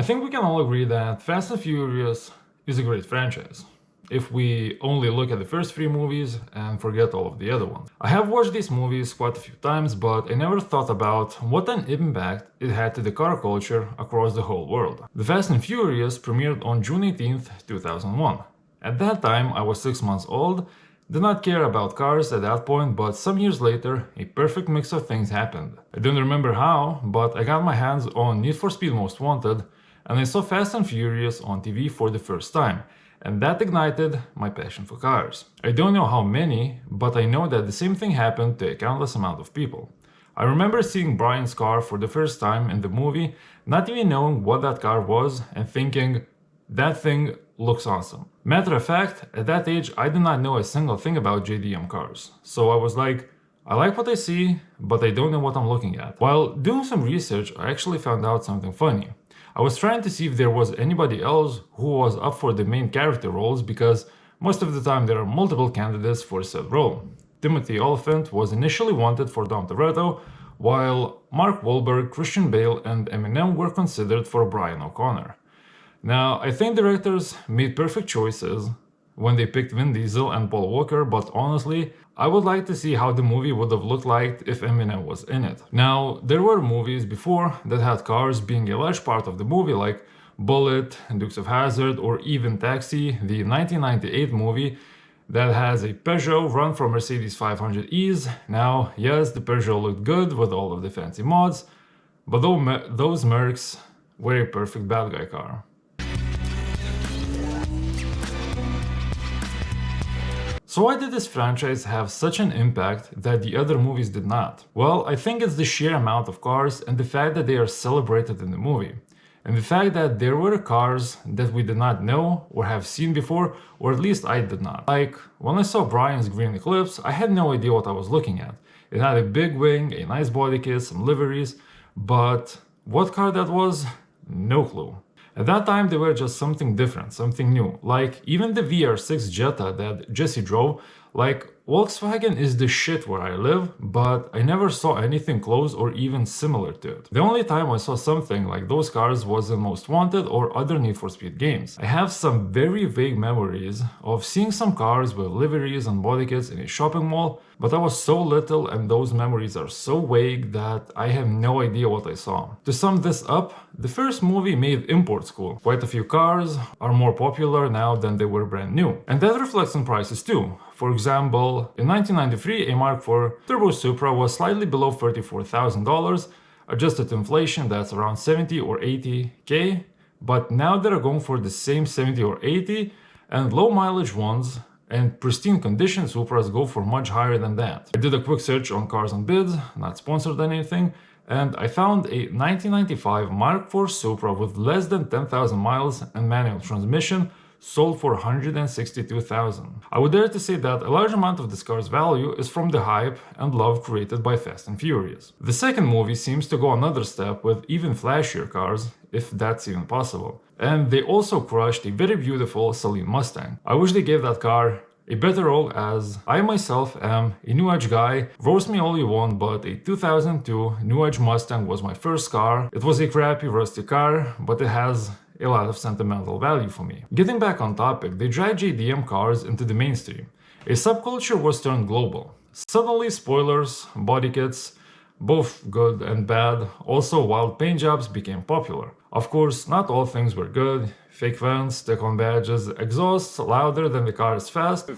I think we can all agree that Fast and Furious is a great franchise, if we only look at the first three movies and forget all of the other ones. I have watched these movies quite a few times, but I never thought about what an impact it had to the car culture across the whole world. The Fast and Furious premiered on June 18th, 2001. At that time, I was 6 months old, did not care about cars at that point, but some years later, a perfect mix of things happened. I don't remember how, but I got my hands on Need for Speed Most Wanted, and I saw Fast and Furious on TV for the first time, and that ignited my passion for cars. I don't know how many, but I know that the same thing happened to a countless amount of people. I remember seeing Brian's car for the first time in the movie, not even knowing what that car was, and thinking, that thing looks awesome. Matter of fact, at that age, I did not know a single thing about JDM cars. So I was like, I like what I see, but I don't know what I'm looking at. While doing some research, I actually found out something funny. I was trying to see if there was anybody else who was up for the main character roles, because most of the time there are multiple candidates for said role. Timothy Olyphant was initially wanted for Dom Toretto, while Mark Wahlberg, Christian Bale, and Eminem were considered for Brian O'Connor. Now, I think directors made perfect choices when they picked Vin Diesel and Paul Walker, but honestly, I would like to see how the movie would have looked like if Eminem was in it. Now, there were movies before that had cars being a large part of the movie, like Bullitt, Dukes of Hazzard, or even Taxi, the 1998 movie that has a Peugeot run from Mercedes 500Es. Now, yes, the Peugeot looked good with all of the fancy mods, but those Mercs were a perfect bad guy car. So why did this franchise have such an impact that the other movies did not? Well, I think it's the sheer amount of cars and the fact that they are celebrated in the movie. And the fact that there were cars that we did not know or have seen before, or at least I did not. Like, when I saw Brian's Green Eclipse, I had no idea what I was looking at. It had a big wing, a nice body kit, some liveries, but what car that was? No clue. At that time, they were just something different, something new. Like, even the VR6 Jetta that Jesse drove, like, Volkswagen is the shit where I live, but I never saw anything close or even similar to it. The only time I saw something like those cars was in Most Wanted or other Need for Speed games. I have some very vague memories of seeing some cars with liveries and body kits in a shopping mall, but I was so little and those memories are so vague that I have no idea what I saw. To sum this up, the first movie made imports cool. Quite a few cars are more popular now than they were brand new. And that reflects on prices too. For example, in 1993, a Mark IV Turbo Supra was slightly below $34,000, adjusted to inflation that's around 70 or 80k, but now they're going for the same 70 or 80, and low mileage ones and pristine condition Supras go for much higher than that. I did a quick search on Cars on Bids, not sponsored or anything, and I found a 1995 Mark IV Supra with less than 10,000 miles and manual transmission sold for $162,000. I would dare to say that a large amount of this car's value is from the hype and love created by Fast and Furious. The second movie seems to go another step with even flashier cars, if that's even possible. And they also crushed a very beautiful Saleen Mustang. I wish they gave that car a better role, as I myself am a New Edge guy. Roast me all you want, but a 2002 New Edge Mustang was my first car. It was a crappy, rusty car, but it has a lot of sentimental value for me. Getting back on topic, they dragged JDM cars into the mainstream. A subculture was turned global. Suddenly spoilers, body kits, both good and bad, also wild paint jobs became popular. Of course, not all things were good. Fake vents, stick-on badges, exhausts louder than the car is fast.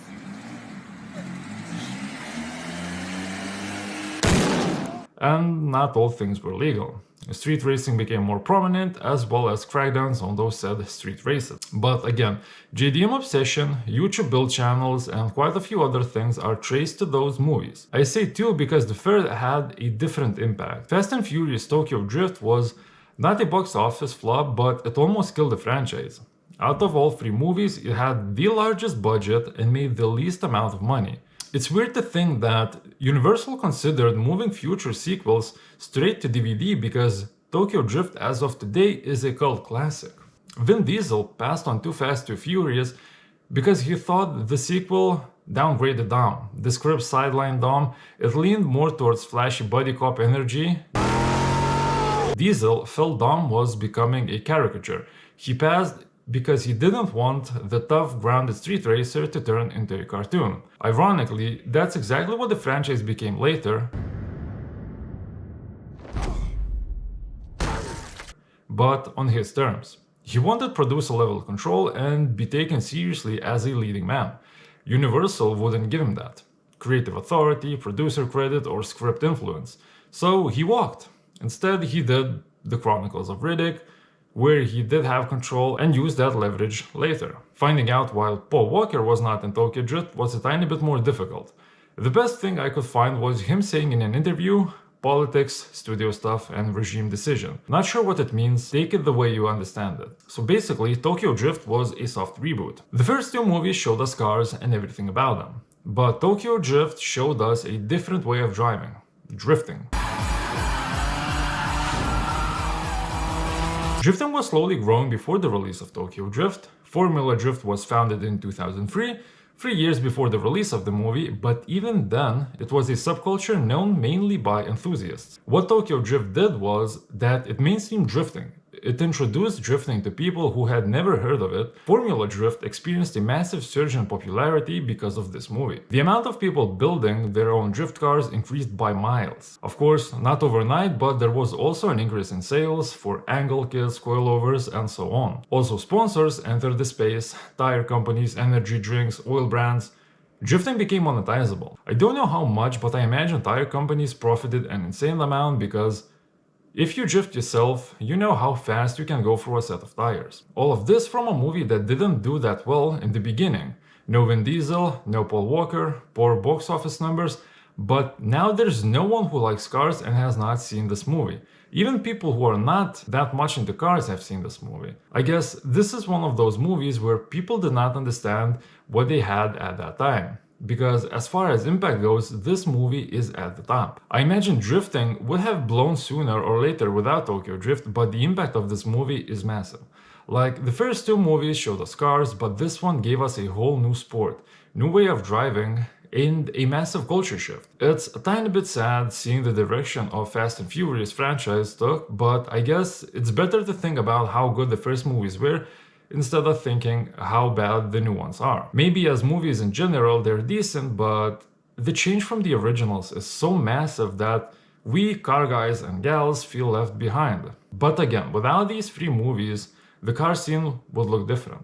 And not all things were legal. Street racing became more prominent, as well as crackdowns on those said street races. But again, JDM obsession, YouTube build channels, and quite a few other things are traced to those movies. I say too because the third had a different impact. Fast and Furious Tokyo Drift was not a box office flop, but it almost killed the franchise. Out of all three movies, it had the largest budget and made the least amount of money. It's weird to think that Universal considered moving future sequels straight to DVD because Tokyo Drift as of today is a cult classic. Vin Diesel passed on Too Fast, Too Furious because he thought the sequel downgraded Dom. The script sidelined Dom, it leaned more towards flashy buddy cop energy. Diesel felt Dom was becoming a caricature. He passed because he didn't want the tough, grounded street racer to turn into a cartoon. Ironically, that's exactly what the franchise became later, but on his terms. He wanted producer-level control and be taken seriously as a leading man. Universal wouldn't give him that. Creative authority, producer credit, or script influence. So he walked. Instead, he did The Chronicles of Riddick, where he did have control and used that leverage later. Finding out why Paul Walker was not in Tokyo Drift was a tiny bit more difficult. The best thing I could find was him saying in an interview, politics, studio stuff, and regime decision. Not sure what it means, take it the way you understand it. So basically, Tokyo Drift was a soft reboot. The first two movies showed us cars and everything about them. But Tokyo Drift showed us a different way of driving. Drifting. Drifting was slowly growing before the release of Tokyo Drift. Formula Drift was founded in 2003, 3 years before the release of the movie, but even then, it was a subculture known mainly by enthusiasts. What Tokyo Drift did was that it mainstreamed drifting. It introduced drifting to people who had never heard of it. Formula Drift experienced a massive surge in popularity because of this movie. The amount of people building their own drift cars increased by miles. Of course, not overnight, but there was also an increase in sales for angle kits, coilovers, and so on. Also, sponsors entered the space, tire companies, energy drinks, oil brands. Drifting became monetizable. I don't know how much, but I imagine tire companies profited an insane amount because if you drift yourself, you know how fast you can go through a set of tires. All of this from a movie that didn't do that well in the beginning. No Vin Diesel, no Paul Walker, poor box office numbers, but now there's no one who likes cars and has not seen this movie. Even people who are not that much into cars have seen this movie. I guess this is one of those movies where people did not understand what they had at that time. Because as far as impact goes, this movie is at the top. I imagine drifting would have blown sooner or later without Tokyo Drift, but the impact of this movie is massive. Like, the first two movies showed us cars, but this one gave us a whole new sport, new way of driving, and a massive culture shift. It's a tiny bit sad seeing the direction of Fast and Furious franchise took, but I guess it's better to think about how good the first movies were instead of thinking how bad the new ones are. Maybe as movies in general, they're decent, but the change from the originals is so massive that we car guys and gals feel left behind. But again, without these three movies, the car scene would look different.